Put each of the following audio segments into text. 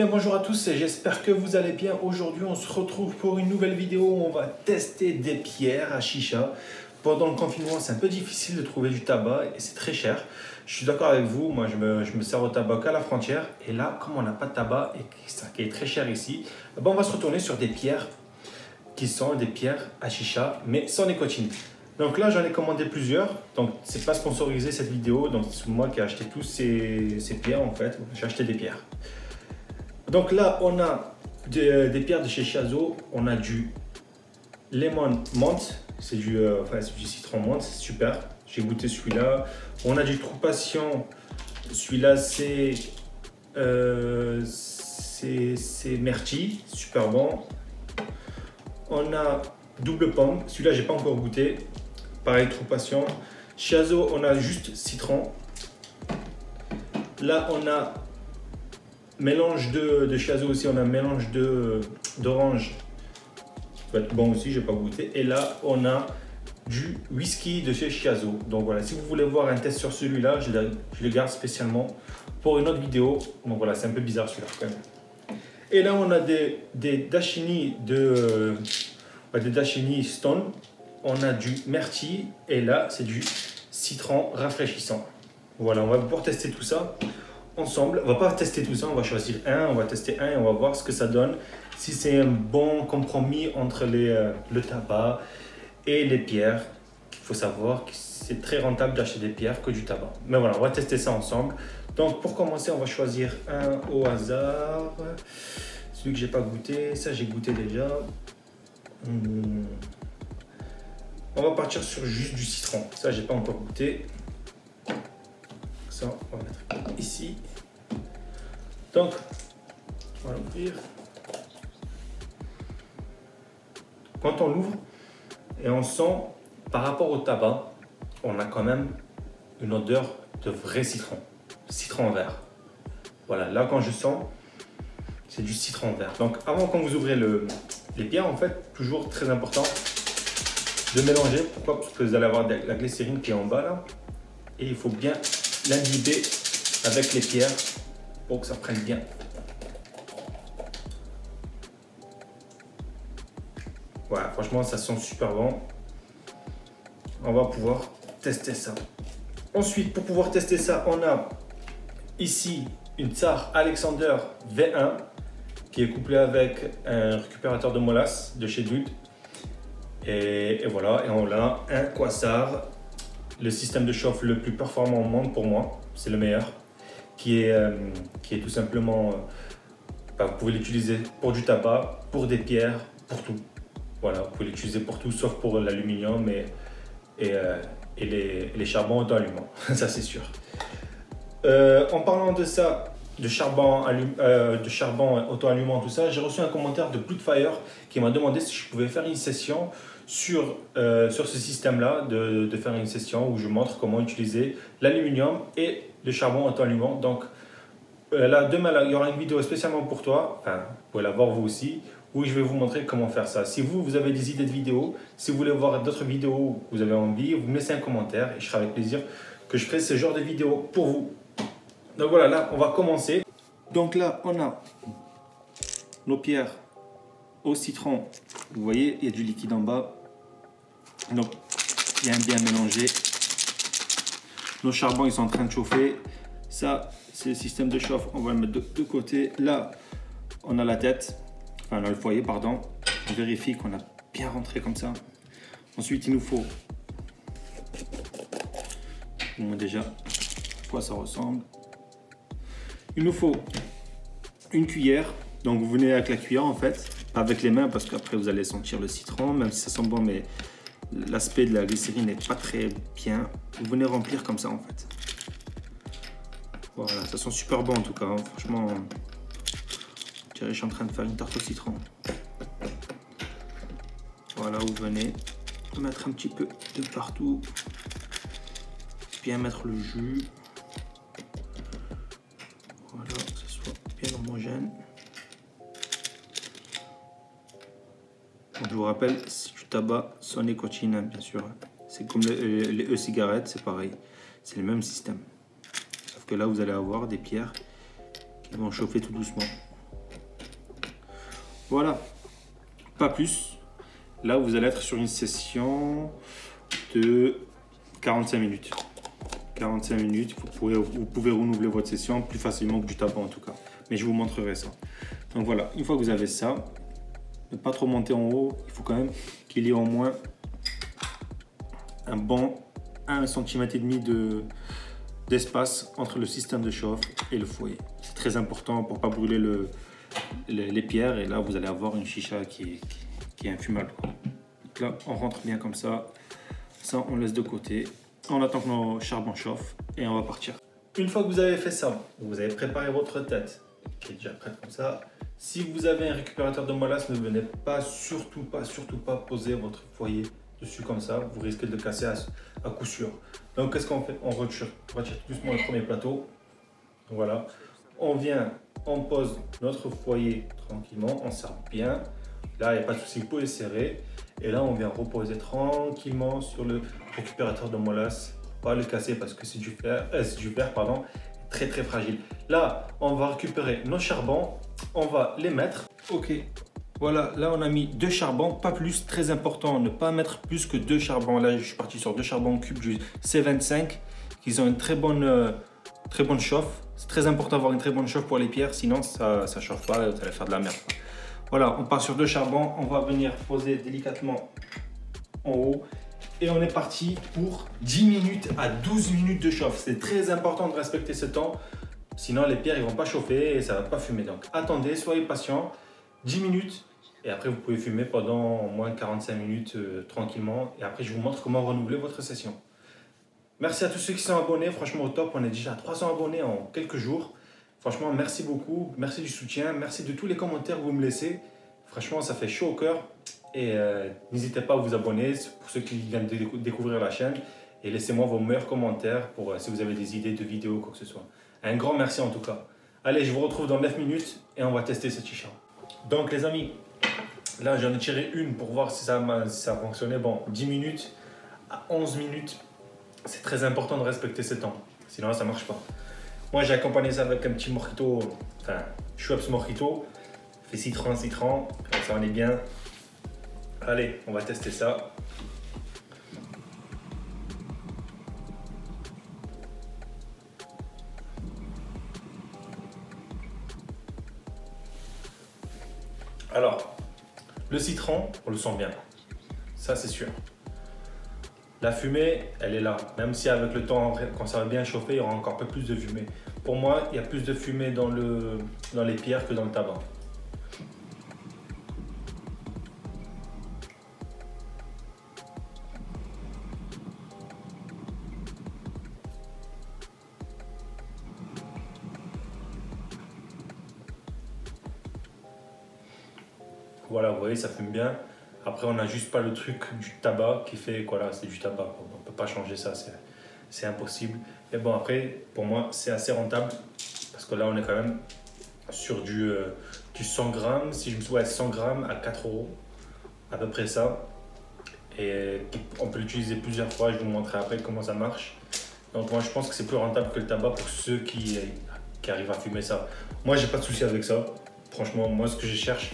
bien, bonjour à tous et j'espère que vous allez bien. Aujourd'hui, on se retrouve pour une nouvelle vidéo où on va tester des pierres à chicha. Pendant le confinement, c'est un peu difficile de trouver du tabac et c'est très cher. Je suis d'accord avec vous, moi je me sers au tabac qu'à la frontière. Et là, comme on n'a pas de tabac et que ça qui est très cher ici, on va se retourner sur des pierres qui sont des pierres à chicha, mais sans nicotine. Donc là, j'en ai commandé plusieurs. Donc, c'est pas sponsorisé cette vidéo. Donc, c'est moi qui ai acheté tous ces pierres en fait. J'ai acheté des pierres. Donc là, on a des pierres de chez Chiazo. On a du lemon menthe. C'est du citron menthe. C'est super. J'ai goûté celui-là. On a du trou patient. Celui-là, c'est myrtille. Super bon. On a double pomme. Celui-là, j'ai pas encore goûté. Pareil, trou patient. Chiazo, on a juste citron. Là, on a mélange de Chiazo aussi. On a mélange d'orange. Ça va être bon aussi, je n'ai pas goûté. Et là, on a du whisky de chez Chiazo. Donc voilà, si vous voulez voir un test sur celui-là, je le garde spécialement pour une autre vidéo. Donc voilà, c'est un peu bizarre celui-là quand même. Et là, on a des dashini des dashini stone. On a du myrtille et là, c'est du citron rafraîchissant. Voilà, on va pouvoir tester tout ça ensemble. On va pas tester tout ça, on va choisir un, on va tester un et on va voir ce que ça donne. Si c'est un bon compromis entre le tabac et les pierres. Il faut savoir que c'est très rentable d'acheter des pierres que du tabac. Mais voilà, on va tester ça ensemble. Donc pour commencer, on va choisir un au hasard. Celui que j'ai pas goûté, ça j'ai goûté déjà. On va partir sur juste du citron. Ça, j'ai pas encore goûté. Ça, on va mettre ici. Donc, on va l'ouvrir. Quand on l'ouvre et on sent, par rapport au tabac, on a quand même une odeur de vrai citron. Citron vert. Voilà, là quand je sens, c'est du citron vert. Donc, avant quand vous ouvrez les pierres, en fait, toujours très important de mélanger. Pourquoi? Parce que vous allez avoir de la glycérine qui est en bas là. Et il faut bien l'imbiber avec les pierres pour que ça prenne bien. Voilà, franchement, ça sent super bon. On va pouvoir tester ça. Ensuite, pour pouvoir tester ça, on a ici une Tsar Alexander V1 qui est couplée avec un récupérateur de molasses de chez Dude. Et voilà, et on a un Quasar, le système de chauffe le plus performant au monde pour moi, c'est le meilleur, qui est tout simplement, vous pouvez l'utiliser pour du tabac, pour des pierres, pour tout. Voilà, vous pouvez l'utiliser pour tout, sauf pour l'aluminium et les charbons auto-allumants, ça c'est sûr. En parlant de ça, de charbon auto-allumant, tout ça, j'ai reçu un commentaire de Bloodfire qui m'a demandé si je pouvais faire une session sur ce système-là, de faire une session où je montre comment utiliser l'aluminium et le charbon auto-allumant. Donc là, demain, là, il y aura une vidéo spécialement pour toi, enfin, vous pouvez la voir vous aussi, où je vais vous montrer comment faire ça. Si vous avez des idées de vidéos, si vous voulez voir d'autres vidéos, vous avez envie, vous me laissez un commentaire et je serai avec plaisir que je ferai ce genre de vidéos pour vous. Donc voilà, là, on va commencer. Donc là, on a nos pierres au citron. Vous voyez, il y a du liquide en bas. Donc, bien mélangé. Nos charbons, ils sont en train de chauffer. Ça, c'est le système de chauffe. On va le mettre de côté. Là, on a la tête. Enfin, on a le foyer, pardon. On vérifie qu'on a bien rentré comme ça. Ensuite, il nous faut... déjà, à quoi ça ressemble. Il nous faut une cuillère. Donc, vous venez avec la cuillère, en fait. Pas avec les mains, parce qu'après, vous allez sentir le citron. Même si ça sent bon, mais l'aspect de la glycérine n'est pas très bien. Vous venez remplir comme ça, en fait. Voilà, ça sent super bon, en tout cas. Hein. Franchement, je suis en train de faire une tarte au citron. Voilà, vous venez mettre un petit peu de partout. Bien mettre le jus. Voilà, que ce soit bien homogène. Donc, je vous rappelle, c'est du tabac sans nicotine, hein, bien sûr. C'est comme les e-cigarettes, c'est pareil. C'est le même système. Sauf que là, vous allez avoir des pierres qui vont chauffer tout doucement. Voilà, pas plus. Là, vous allez être sur une session de 45 minutes. 45 minutes, vous pouvez renouveler votre session plus facilement que du tabac en tout cas. Mais je vous montrerai ça. Donc voilà, une fois que vous avez ça, ne pas trop monter en haut, il faut quand même qu'il y ait au moins un bon 1,5 cm d'espace entre le système de chauffe et le foyer. C'est très important pour ne pas brûler les pierres, et là vous allez avoir une chicha qui est infumable. Donc là on rentre bien comme ça on laisse de côté, on attend que nos charbons chauffent et on va partir. Une fois que vous avez fait ça, vous avez préparé votre tête qui est déjà prête comme ça. Si vous avez un récupérateur de mollasse, ne venez pas, surtout pas poser votre foyer dessus comme ça, vous risquez de le casser à coup sûr. Donc qu'est-ce qu'on fait? On retire doucement le premier plateau. Voilà, on vient, on pose notre foyer tranquillement, on serre bien. Là, il n'y a pas de souci, vous pouvez serrer. Et là, on vient reposer tranquillement sur le récupérateur de mollasse. Pas le casser parce que c'est du verre, pardon, très fragile. Là, on va récupérer nos charbons, on va les mettre. Ok, voilà, là on a mis 2 charbons, pas plus, très important, ne pas mettre plus que 2 charbons. Là, je suis parti sur 2 charbons cubes du C25, qui ont une très bonne chauffe. C'est très important d'avoir une très bonne chauffe pour les pierres, sinon ça ne chauffe pas, vous allez faire de la merde. Voilà, on part sur 2 charbons, on va venir poser délicatement en haut. Et on est parti pour 10 minutes à 12 minutes de chauffe. C'est très important de respecter ce temps, sinon les pierres ne vont pas chauffer et ça ne va pas fumer. Donc attendez, soyez patient, 10 minutes et après vous pouvez fumer pendant au moins 45 minutes tranquillement. Et après je vous montre comment renouveler votre session. Merci à tous ceux qui sont abonnés, franchement au top, on est déjà à 300 abonnés en quelques jours. Franchement merci beaucoup, merci du soutien, merci de tous les commentaires que vous me laissez. Franchement ça fait chaud au cœur. Et n'hésitez pas à vous abonner pour ceux qui viennent de découvrir la chaîne. Et laissez-moi vos meilleurs commentaires pour si vous avez des idées de vidéos ou quoi que ce soit. Un grand merci en tout cas. Allez, je vous retrouve dans 9 minutes et on va tester cette chicha. Donc les amis, là j'en ai tiré une pour voir si ça fonctionnait. Bon, 10 minutes à 11 minutes, c'est très important de respecter ces temps. Sinon ça ne marche pas. Moi j'ai accompagné ça avec un petit mojito, enfin Schweppes mojito. Fait citron, comme ça on est bien. Allez, on va tester ça. Alors, le citron, on le sent bien. Ça, c'est sûr. La fumée, elle est là. Même si avec le temps, quand ça va bien chauffer, il y aura encore un peu plus de fumée. Pour moi, il y a plus de fumée dans les pierres que dans le tabac. Voilà, vous voyez, ça fume bien. Après, on n'a juste pas le truc du tabac qui fait, voilà, c'est du tabac. On ne peut pas changer ça, c'est impossible. Mais bon, après, pour moi, c'est assez rentable. Parce que là, on est quand même sur du 100 grammes. Si je me souviens, 100 grammes à 4 €, à peu près ça. Et on peut l'utiliser plusieurs fois. Je vous montrerai après comment ça marche. Donc moi, je pense que c'est plus rentable que le tabac pour ceux qui arrivent à fumer ça. Moi, j'ai pas de souci avec ça. Franchement, moi, ce que je cherche,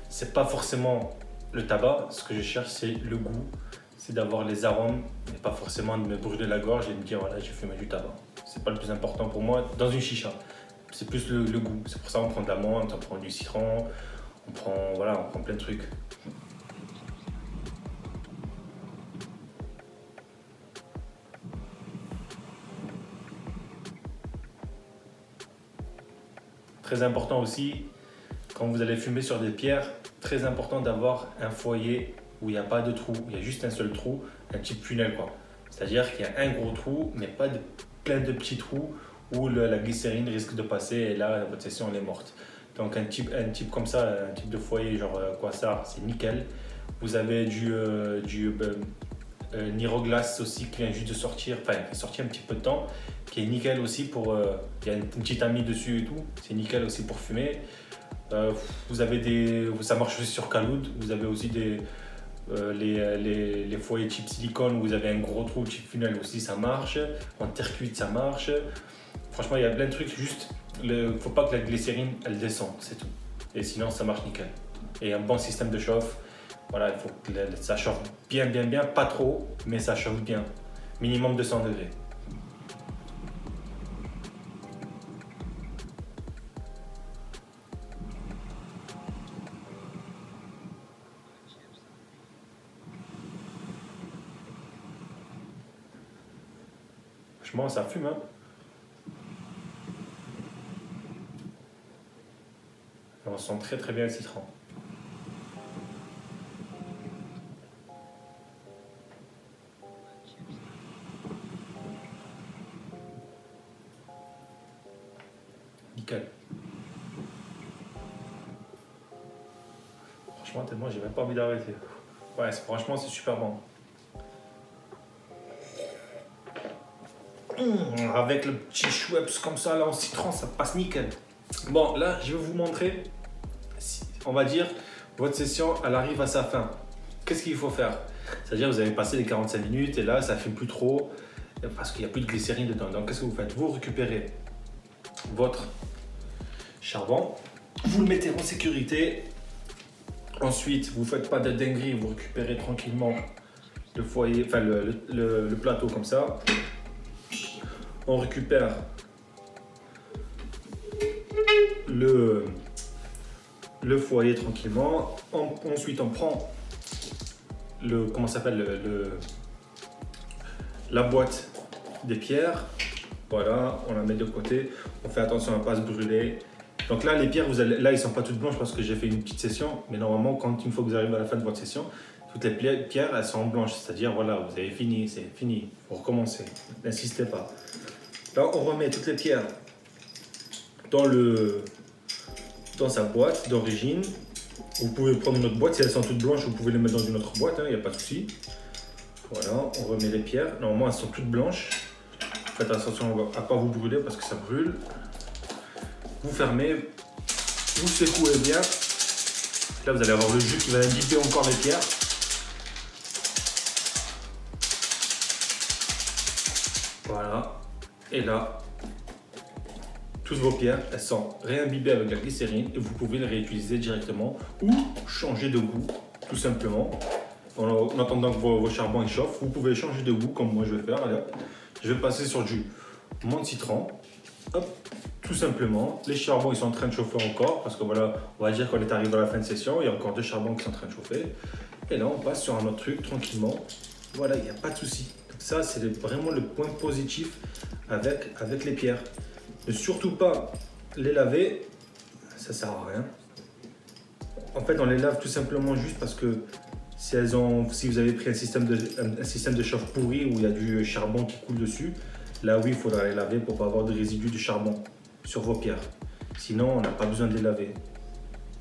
c'est pas forcément le tabac. Ce que je cherche, c'est le goût. C'est d'avoir les arômes, et pas forcément de me brûler la gorge et de me dire voilà, j'ai fumé du tabac. C'est pas le plus important pour moi dans une chicha. C'est plus le goût. C'est pour ça qu'on prend de la menthe, on prend du citron, on prend plein de trucs. Très important aussi, quand vous allez fumer sur des pierres, très important d'avoir un foyer où il n'y a pas de trou, il y a juste un seul trou, un type funnel quoi. C'est-à-dire qu'il y a un gros trou, mais pas plein de petits trous où la glycérine risque de passer et là votre session elle est morte. Donc un type comme ça, un type de foyer genre Quasar, c'est nickel. Vous avez du Niroglass aussi qui vient juste de sortir, enfin qui est sorti un petit peu de temps, qui est nickel aussi pour, il y a une petite amie dessus et tout, c'est nickel aussi pour fumer. Vous avez ça marche aussi sur Khaloud, vous avez aussi les foyers type silicone où vous avez un gros trou type funnel aussi, ça marche. En terre cuite, ça marche. Franchement, il y a plein de trucs, juste il ne faut pas que la glycérine elle descende, c'est tout. Et sinon, ça marche nickel. et un bon système de chauffe. Voilà, il faut que ça chauffe bien, pas trop, mais ça chauffe bien. Minimum 200 degrés. Franchement, ça fume, hein. On sent très bien le citron. Nickel. Franchement, tellement j'ai même pas envie d'arrêter. Ouais, franchement, c'est super bon. Avec le petit Schweppes comme ça, là, en citron, ça passe nickel. Bon, là, je vais vous montrer, on va dire, votre session, elle arrive à sa fin. Qu'est-ce qu'il faut faire? C'est-à-dire, vous avez passé les 45 minutes et là, ça ne fume plus trop parce qu'il n'y a plus de glycérine dedans. Donc, qu'est-ce que vous faites? Vous récupérez votre charbon, vous le mettez en sécurité. Ensuite, vous ne faites pas de dinguerie, vous récupérez tranquillement le foyer, enfin le plateau comme ça. On récupère le foyer tranquillement. Ensuite, on prend la boîte des pierres. Voilà, on la met de côté. On fait attention à ne pas se brûler. Donc là, les pierres, là, ils sont pas toutes blanches parce que j'ai fait une petite session. Mais normalement, une fois que vous arrivez à la fin de votre session, toutes les pierres, elles sont blanches. C'est-à-dire, voilà, vous avez fini, c'est fini. Il faut recommencer. N'insistez pas. Là, on remet toutes les pierres dans sa boîte d'origine. Vous pouvez prendre une autre boîte. Si elles sont toutes blanches, vous pouvez les mettre dans une autre boîte. Il n'y a pas de souci. Voilà, on remet les pierres. Normalement, elles sont toutes blanches. Faites attention à ne pas vous brûler parce que ça brûle. Vous fermez, vous secouez bien. Là, vous allez avoir le jus qui va imbiber encore les pierres. Voilà. Et là, toutes vos pierres, elles sont réimbibées avec la glycérine et vous pouvez les réutiliser directement ou changer de goût, tout simplement. En attendant que vos charbons échauffent, vous pouvez changer de goût comme moi je vais faire. Allez, je vais passer sur du menthe citron. Hop. Tout simplement, les charbons ils sont en train de chauffer encore parce que voilà, on va dire qu'on est arrivé à la fin de session, il y a encore deux charbons qui sont en train de chauffer. Et là, on passe sur un autre truc tranquillement. Voilà, il n'y a pas de souci. Donc ça, c'est vraiment le point positif avec les pierres. Ne surtout pas les laver, ça sert à rien. En fait, on les lave tout simplement juste parce que si vous avez pris un système de chauffe pourri où il y a du charbon qui coule dessus, là oui, il faudra les laver pour ne pas avoir de résidus de charbon sur vos pierres. Sinon, on n'a pas besoin de les laver.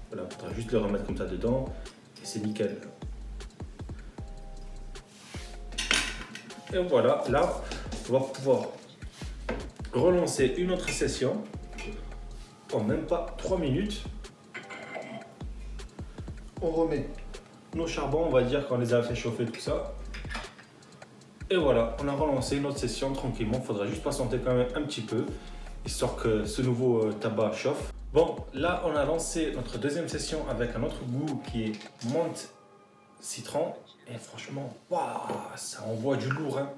Voilà, il faudra juste les remettre comme ça dedans et c'est nickel. Et voilà, là, on va pouvoir relancer une autre session en même pas 3 minutes. On remet nos charbons, on va dire qu'on les a fait chauffer tout ça. Et voilà, on a relancé une autre session tranquillement. Il faudra juste patienter quand même un petit peu, histoire que ce nouveau tabac chauffe. Bon, là, on a lancé notre deuxième session avec un autre goût qui est menthe citron. Et franchement, waouh, ça envoie du lourd, hein.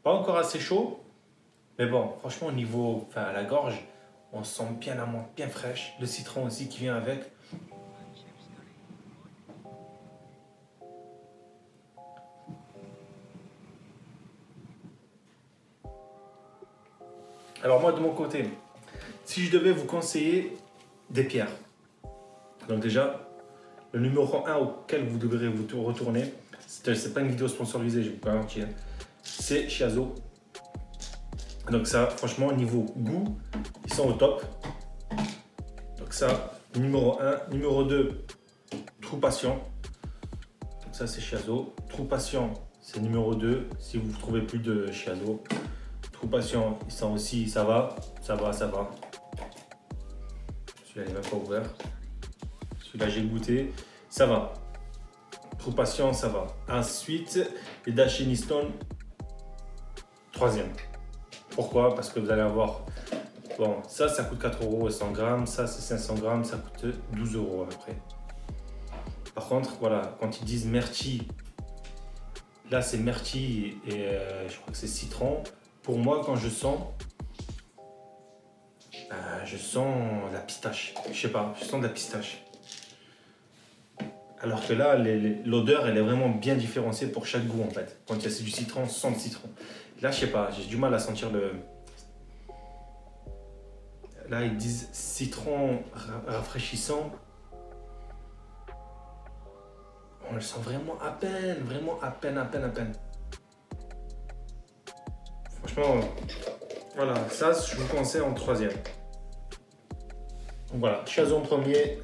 Pas encore assez chaud, mais bon, franchement, au niveau, à la gorge, on sent bien la menthe, bien fraîche. Le citron aussi qui vient avec. Alors moi, de mon côté, si je devais vous conseiller des pierres, donc déjà, le numéro 1 auquel vous devrez vous retourner, c'est pas une vidéo sponsorisée, je vais vous garantir, c'est Shiazo. Donc ça, franchement, au niveau goût, ils sont au top. Donc ça, numéro 1. Numéro 2, True Passion. Donc ça, c'est Shiazo. True Passion, c'est numéro 2. Si vous ne trouvez plus de Shiazo. True Passion, ils sont aussi, ça va. Celui-là, il n'est même pas ouvert. Celui-là, j'ai goûté. Ça va. True Passion, ça va. Ensuite, les Dashin Stone, 3e. Pourquoi? Parce que vous allez avoir Bon, ça coûte 4 € 100 grammes. Ça, c'est 500 grammes. Ça coûte 12 € à peu près. Par contre, voilà, quand ils disent myrtille, là, c'est myrtille et je crois que c'est citron. Pour moi, quand je sens la pistache. Je sais pas, je sens de la pistache. Alors que là, l'odeur, elle est vraiment bien différenciée pour chaque goût en fait. Quand il y a du citron, on sent le citron. Là, je sais pas, j'ai du mal à sentir le... Là, ils disent citron rafraîchissant. On le sent vraiment à peine, à peine. Franchement, voilà, ça, je vous conseille en 3e. Donc voilà, Chazeau en 1er,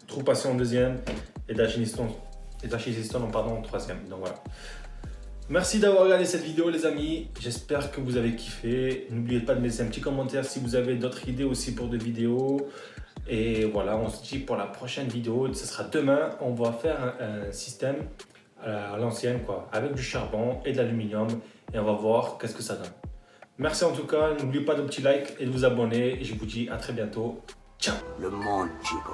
Trou Passé en 2e et Dachiniston en 3e. Donc voilà. Merci d'avoir regardé cette vidéo les amis, j'espère que vous avez kiffé. N'oubliez pas de laisser un petit commentaire si vous avez d'autres idées aussi pour des vidéos. Et voilà, on se dit pour la prochaine vidéo, ce sera demain. On va faire un système à l'ancienne quoi, avec du charbon et de l'aluminium et on va voir qu'est-ce que ça donne. Merci en tout cas, n'oubliez pas de petit like et de vous abonner. Et je vous dis à très bientôt. Ciao. Le monde, Chico.